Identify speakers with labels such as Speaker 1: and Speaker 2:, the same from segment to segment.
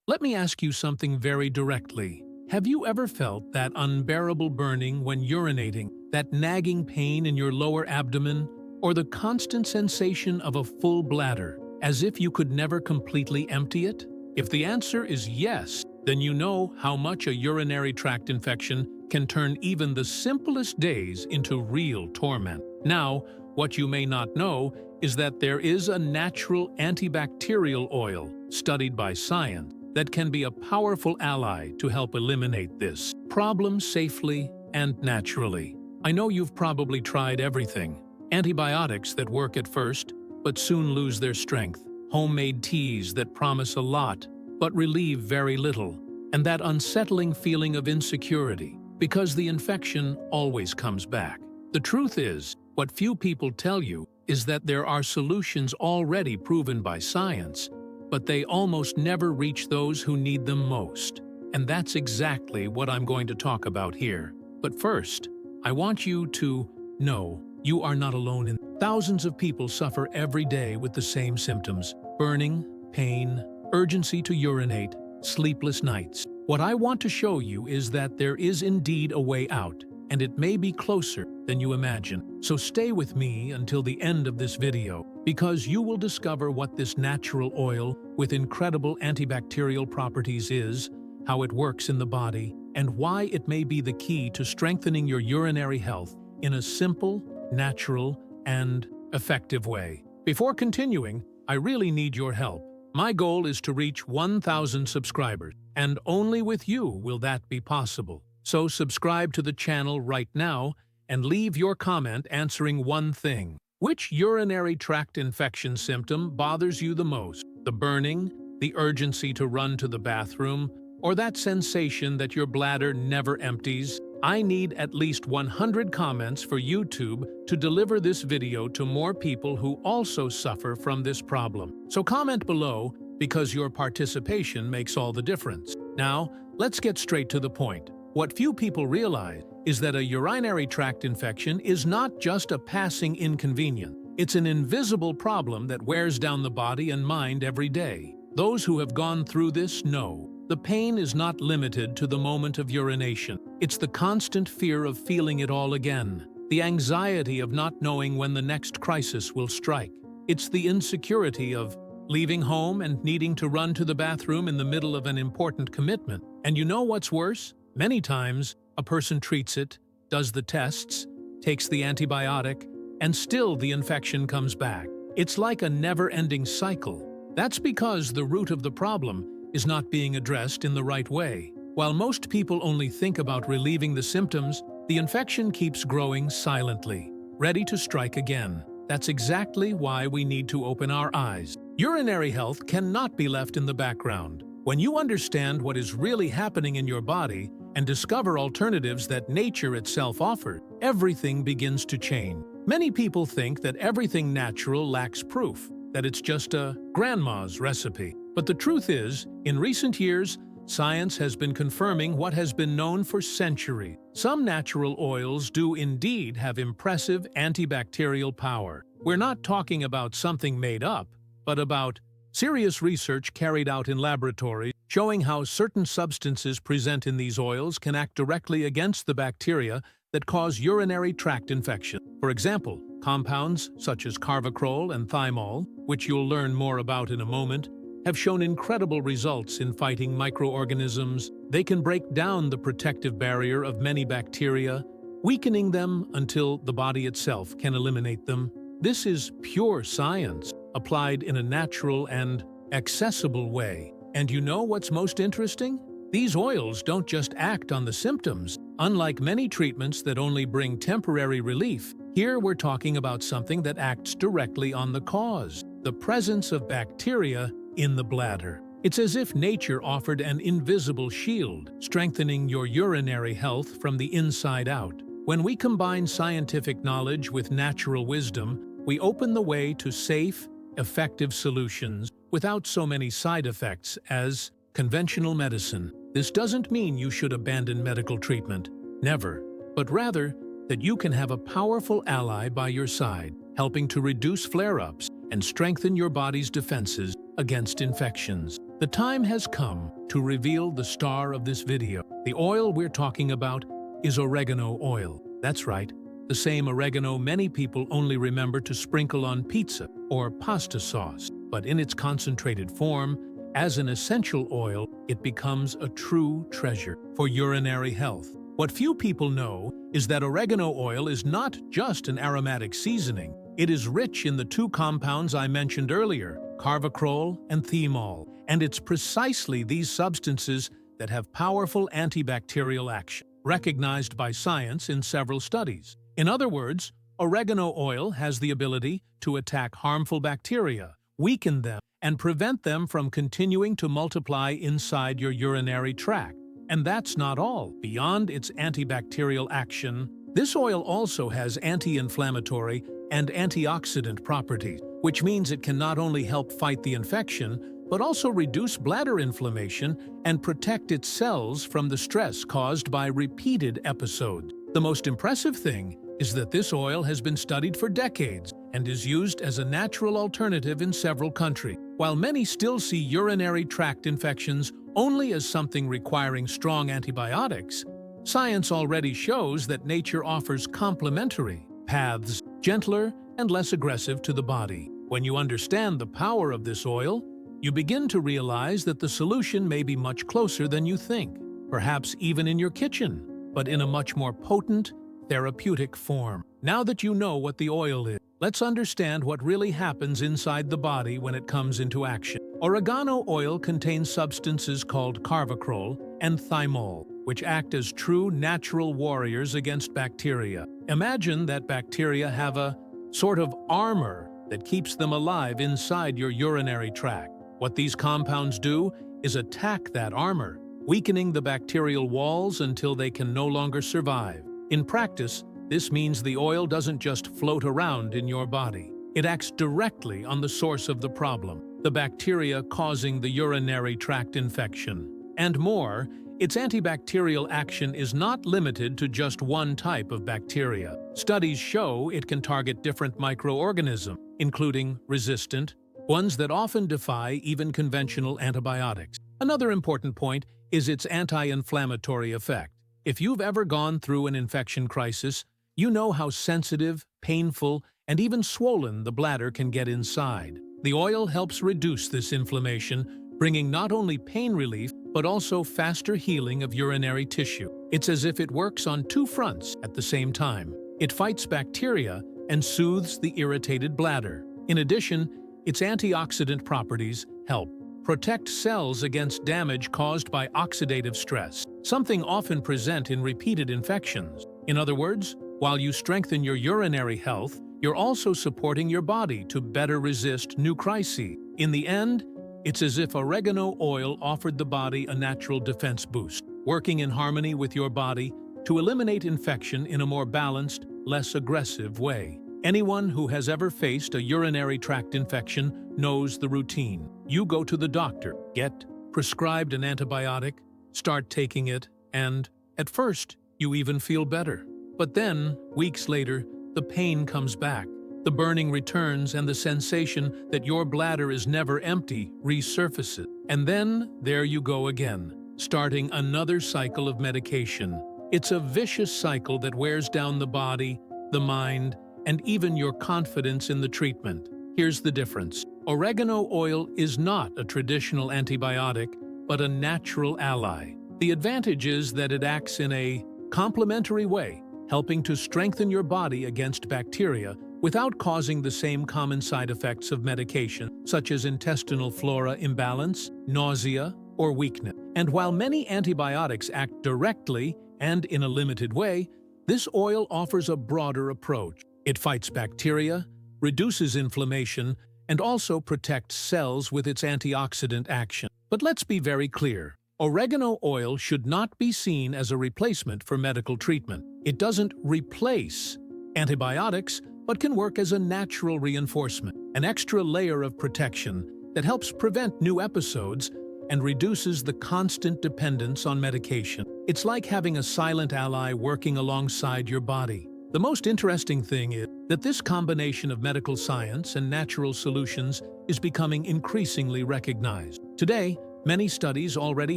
Speaker 1: Let me ask you something very directly. Have you ever felt that unbearable burning when urinating, that nagging pain in your lower abdomen, or the constant sensation of a full bladder, as if you could never completely empty it? If the answer is yes, then you know how much a urinary tract infection can turn even the simplest days into real torment. Now, what you may not know is that there is a natural antibacterial oil, studied by science, that can be a powerful ally to help eliminate this problem safely and naturally. I know you've probably tried everything. Antibiotics that work at first, but soon lose their strength. Homemade teas that promise a lot, but relieve very little. And that unsettling feeling of insecurity, because the infection always comes back. The truth is, what few people tell you is that there are solutions already proven by science, but they almost never reach those who need them most. And that's exactly what I'm going to talk about here. But first, I want you to know you are not alone in. Thousands of people suffer every day with the same symptoms: burning, pain, urgency to urinate, sleepless nights. What I want to show you is that there is indeed a way out, and it may be closer than you imagine. So stay with me until the end of this video, because you will discover what this natural oil with incredible antibacterial properties is, how it works in the body, and why it may be the key to strengthening your urinary health in a simple, natural, and effective way. Before continuing, I really need your help. My goal is to reach 1,000 subscribers, and only with you will that be possible. So subscribe to the channel right now and leave your comment answering one thing. Which urinary tract infection symptom bothers you the most? The burning, the urgency to run to the bathroom, or that sensation that your bladder never empties? I need at least 100 comments for YouTube to deliver this video to more people who also suffer from this problem. So comment below, because your participation makes all the difference. Now, let's get straight to the point. What few people realize is that a urinary tract infection is not just a passing inconvenience. It's an invisible problem that wears down the body and mind every day. Those who have gone through this know the pain is not limited to the moment of urination. It's the constant fear of feeling it all again, the anxiety of not knowing when the next crisis will strike. It's the insecurity of leaving home and needing to run to the bathroom in the middle of an important commitment. And you know what's worse? Many times, a person treats it, does the tests, takes the antibiotic, and still the infection comes back. It's like a never-ending cycle. That's because the root of the problem is not being addressed in the right way. While most people only think about relieving the symptoms, the infection keeps growing silently, ready to strike again. That's exactly why we need to open our eyes. Urinary health cannot be left in the background. When you understand what is really happening in your body and discover alternatives that nature itself offers, everything begins to change. Many people think that everything natural lacks proof, that it's just a grandma's recipe. But the truth is, in recent years, science has been confirming what has been known for centuries. Some natural oils do indeed have impressive antibacterial power. We're not talking about something made up, but about serious research carried out in laboratories showing how certain substances present in these oils can act directly against the bacteria that cause urinary tract infection. For example, compounds such as carvacrol and thymol, which you'll learn more about in a moment, have shown incredible results in fighting microorganisms. They can break down the protective barrier of many bacteria, weakening them until the body itself can eliminate them. This is pure science, applied in a natural and accessible way. And you know what's most interesting? These oils don't just act on the symptoms. Unlike many treatments that only bring temporary relief, here we're talking about something that acts directly on the cause, the presence of bacteria in the bladder. It's as if nature offered an invisible shield, strengthening your urinary health from the inside out. When we combine scientific knowledge with natural wisdom, we open the way to safe, effective solutions without so many side effects as conventional medicine. This doesn't mean you should abandon medical treatment, never, but rather that you can have a powerful ally by your side, helping to reduce flare-ups and strengthen your body's defenses against infections. The time has come to reveal the star of this video. The oil we're talking about is oregano oil. That's right, the same oregano many people only remember to sprinkle on pizza or pasta sauce. But in its concentrated form, as an essential oil, it becomes a true treasure for urinary health. What few people know is that oregano oil is not just an aromatic seasoning. It is rich in the two compounds I mentioned earlier, carvacrol and thymol, and it's precisely these substances that have powerful antibacterial action, recognized by science in several studies. In other words, oregano oil has the ability to attack harmful bacteria, weaken them, and prevent them from continuing to multiply inside your urinary tract. And that's not all. Beyond its antibacterial action, this oil also has anti-inflammatory and antioxidant properties, which means it can not only help fight the infection, but also reduce bladder inflammation and protect its cells from the stress caused by repeated episodes. The most impressive thing is that this oil has been studied for decades and is used as a natural alternative in several countries. While many still see urinary tract infections only as something requiring strong antibiotics, science already shows that nature offers complementary paths, gentler and less aggressive to the body. When you understand the power of this oil, you begin to realize that the solution may be much closer than you think, perhaps even in your kitchen, but in a much more potent, therapeutic form. Now that you know what the oil is, let's understand what really happens inside the body when it comes into action. Oregano oil contains substances called carvacrol and thymol, which act as true natural warriors against bacteria. Imagine that bacteria have a sort of armor that keeps them alive inside your urinary tract. What these compounds do is attack that armor, weakening the bacterial walls until they can no longer survive. In practice, this means the oil doesn't just float around in your body. It acts directly on the source of the problem, the bacteria causing the urinary tract infection. And more, its antibacterial action is not limited to just one type of bacteria. Studies show it can target different microorganisms, including resistant, ones that often defy even conventional antibiotics. Another important point is its anti-inflammatory effect. If you've ever gone through an infection crisis, you know how sensitive, painful, and even swollen the bladder can get inside. The oil helps reduce this inflammation, bringing not only pain relief, but also faster healing of urinary tissue. It's as if it works on two fronts at the same time. It fights bacteria and soothes the irritated bladder. In addition, its antioxidant properties help protect cells against damage caused by oxidative stress, something often present in repeated infections. In other words, while you strengthen your urinary health, you're also supporting your body to better resist new crises. In the end, it's as if oregano oil offered the body a natural defense boost, working in harmony with your body to eliminate infection in a more balanced, less aggressive way. Anyone who has ever faced a urinary tract infection knows the routine. You go to the doctor, get prescribed an antibiotic, start taking it, and, at first, you even feel better. But then, weeks later, the pain comes back. The burning returns and the sensation that your bladder is never empty resurfaces. And then, there you go again, starting another cycle of medication. It's a vicious cycle that wears down the body, the mind, and even your confidence in the treatment. Here's the difference. Oregano oil is not a traditional antibiotic, but a natural ally. The advantage is that it acts in a complementary way, helping to strengthen your body against bacteria without causing the same common side effects of medication, such as intestinal flora imbalance, nausea, or weakness. And while many antibiotics act directly and in a limited way, this oil offers a broader approach. It fights bacteria, reduces inflammation, and also protects cells with its antioxidant action. But let's be very clear. Oregano oil should not be seen as a replacement for medical treatment. It doesn't replace antibiotics, but can work as a natural reinforcement, an extra layer of protection that helps prevent new episodes and reduces the constant dependence on medication. It's like having a silent ally working alongside your body. The most interesting thing is that this combination of medical science and natural solutions is becoming increasingly recognized. Today, Many studies already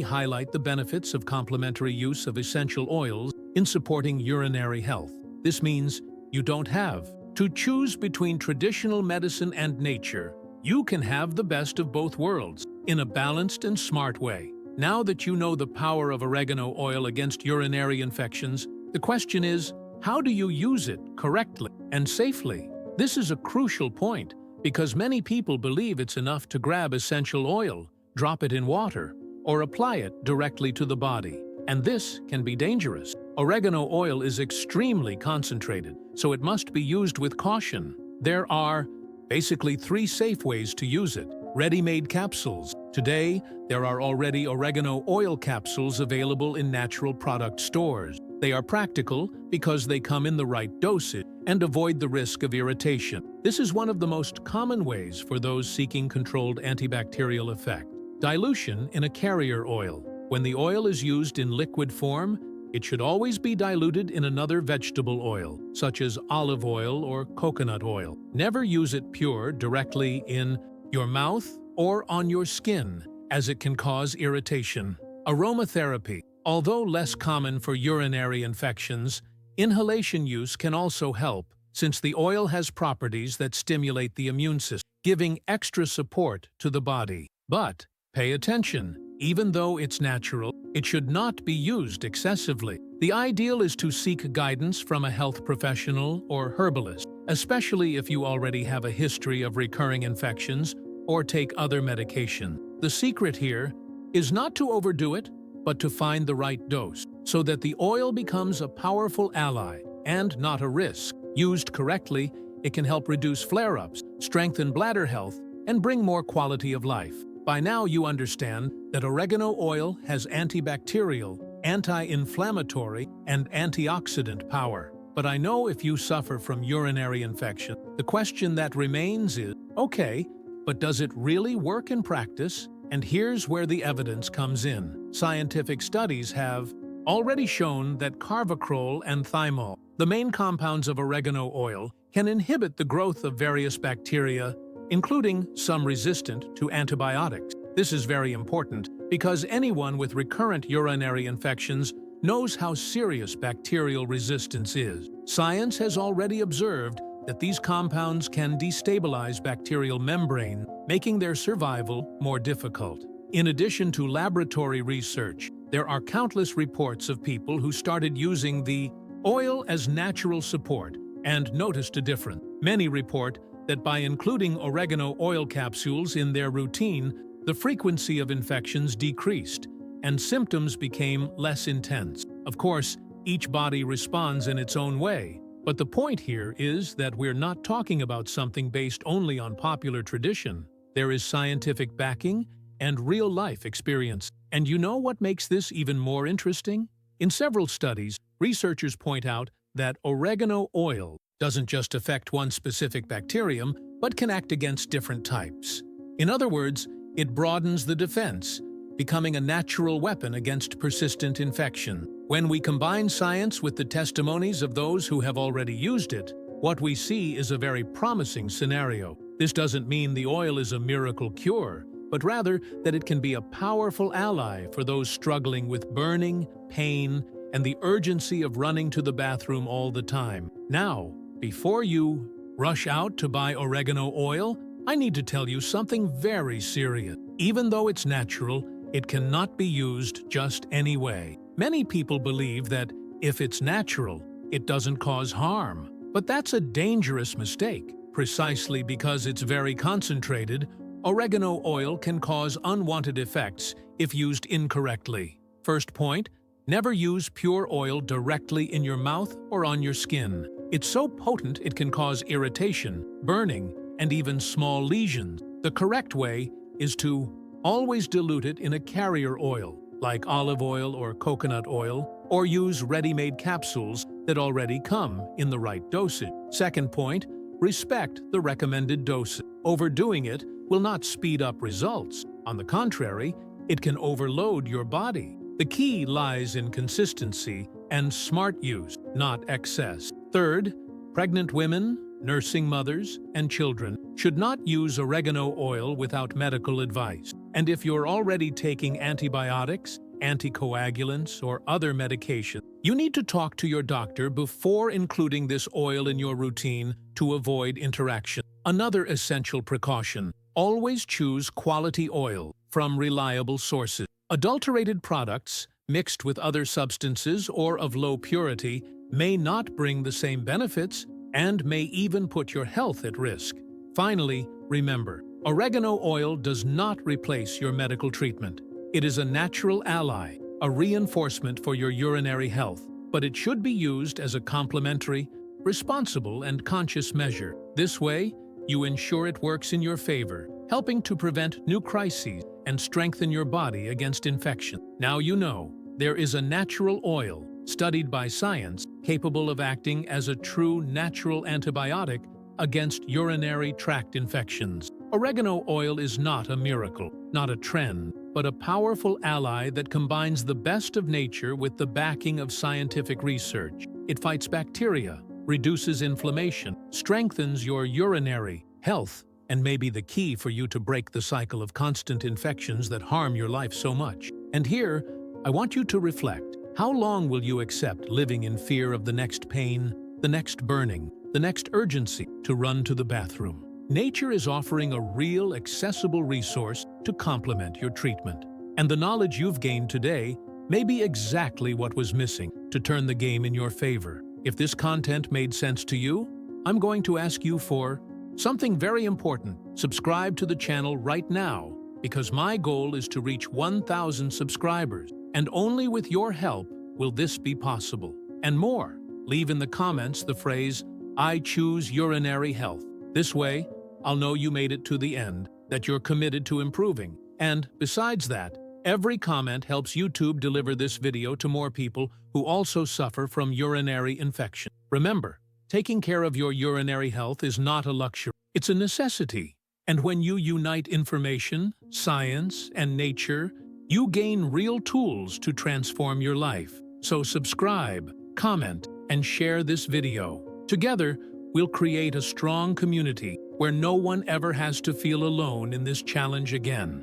Speaker 1: highlight the benefits of complementary use of essential oils in supporting urinary health. This means you don't have to choose between traditional medicine and nature. You can have the best of both worlds in a balanced and smart way. Now that you know the power of oregano oil against urinary infections, the question is, how do you use it correctly and safely? This is a crucial point because many people believe it's enough to grab essential oil, drop it in water, or apply it directly to the body. And this can be dangerous. Oregano oil is extremely concentrated, so it must be used with caution. There are basically 3 safe ways to use it. Ready-made capsules. Today, there are already oregano oil capsules available in natural product stores. They are practical because they come in the right dosage and avoid the risk of irritation. This is one of the most common ways for those seeking controlled antibacterial effect. Dilution in a carrier oil. When the oil is used in liquid form, it should always be diluted in another vegetable oil, such as olive oil or coconut oil. Never use it pure directly in your mouth or on your skin, as it can cause irritation. Aromatherapy. Although less common for urinary infections, inhalation use can also help, since the oil has properties that stimulate the immune system, giving extra support to the body. But pay attention. Even though it's natural, it should not be used excessively. The ideal is to seek guidance from a health professional or herbalist, especially if you already have a history of recurring infections or take other medication. The secret here is not to overdo it, but to find the right dose, so that the oil becomes a powerful ally and not a risk. Used correctly, it can help reduce flare-ups, strengthen bladder health, and bring more quality of life. By now you understand that oregano oil has antibacterial, anti-inflammatory, and antioxidant power. But I know if you suffer from urinary infection, the question that remains is, okay, but does it really work in practice? And here's where the evidence comes in. Scientific studies have already shown that carvacrol and thymol, the main compounds of oregano oil, can inhibit the growth of various bacteria, including some resistant to antibiotics. This is very important because anyone with recurrent urinary infections knows how serious bacterial resistance is. Science has already observed that these compounds can destabilize bacterial membrane, making their survival more difficult. In addition to laboratory research, there are countless reports of people who started using the oil as natural support and noticed a difference. Many report that by including oregano oil capsules in their routine, the frequency of infections decreased and symptoms became less intense. Of course, each body responds in its own way, but the point here is that we're not talking about something based only on popular tradition. There is scientific backing and real-life experience. And you know what makes this even more interesting? In several studies, researchers point out that oregano oil doesn't just affect one specific bacterium, but can act against different types. In other words, it broadens the defense, becoming a natural weapon against persistent infection. When we combine science with the testimonies of those who have already used it, what we see is a very promising scenario. This doesn't mean the oil is a miracle cure, but rather that it can be a powerful ally for those struggling with burning, pain, and the urgency of running to the bathroom all the time. Now, before you rush out to buy oregano oil, I need to tell you something very serious. Even though it's natural, it cannot be used just any way. Many people believe that if it's natural, it doesn't cause harm. But that's a dangerous mistake. Precisely because it's very concentrated, oregano oil can cause unwanted effects if used incorrectly. First point, never use pure oil directly in your mouth or on your skin. It's so potent it can cause irritation, burning, and even small lesions. The correct way is to always dilute it in a carrier oil, like olive oil or coconut oil, or use ready-made capsules that already come in the right dosage. Second point, respect the recommended dosage. Overdoing it will not speed up results. On the contrary, it can overload your body. The key lies in consistency and smart use, not excess. Third, pregnant women, nursing mothers, and children should not use oregano oil without medical advice. And if you're already taking antibiotics, anticoagulants, or other medication, you need to talk to your doctor before including this oil in your routine to avoid interaction. Another essential precaution: always choose quality oil from reliable sources. Adulterated products, mixed with other substances or of low purity, may not bring the same benefits and may even put your health at risk. Finally, remember, oregano oil does not replace your medical treatment. It is a natural ally, a reinforcement for your urinary health, but it should be used as a complementary, responsible, and conscious measure. This way, you ensure it works in your favor, helping to prevent new crises and strengthen your body against infection. Now you know, there is a natural oil, studied by science, capable of acting as a true natural antibiotic against urinary tract infections. Oregano oil is not a miracle, not a trend, but a powerful ally that combines the best of nature with the backing of scientific research. It fights bacteria, reduces inflammation, strengthens your urinary health, and may be the key for you to break the cycle of constant infections that harm your life so much. And here, I want you to reflect. How long will you accept living in fear of the next pain, the next burning, the next urgency to run to the bathroom? Nature is offering a real, accessible resource to complement your treatment. And the knowledge you've gained today may be exactly what was missing to turn the game in your favor. If this content made sense to you, I'm going to ask you for something very important. Subscribe to the channel right now, because my goal is to reach 1,000 subscribers, and only with your help will this be possible. And more, leave in the comments the phrase, "I choose urinary health." This way, I'll know you made it to the end, that you're committed to improving. And besides that, every comment helps YouTube deliver this video to more people who also suffer from urinary infection. Remember, taking care of your urinary health is not a luxury, it's a necessity. And when you unite information, science, and nature, you gain real tools to transform your life. So subscribe, comment, and share this video. Together, we'll create a strong community where no one ever has to feel alone in this challenge again.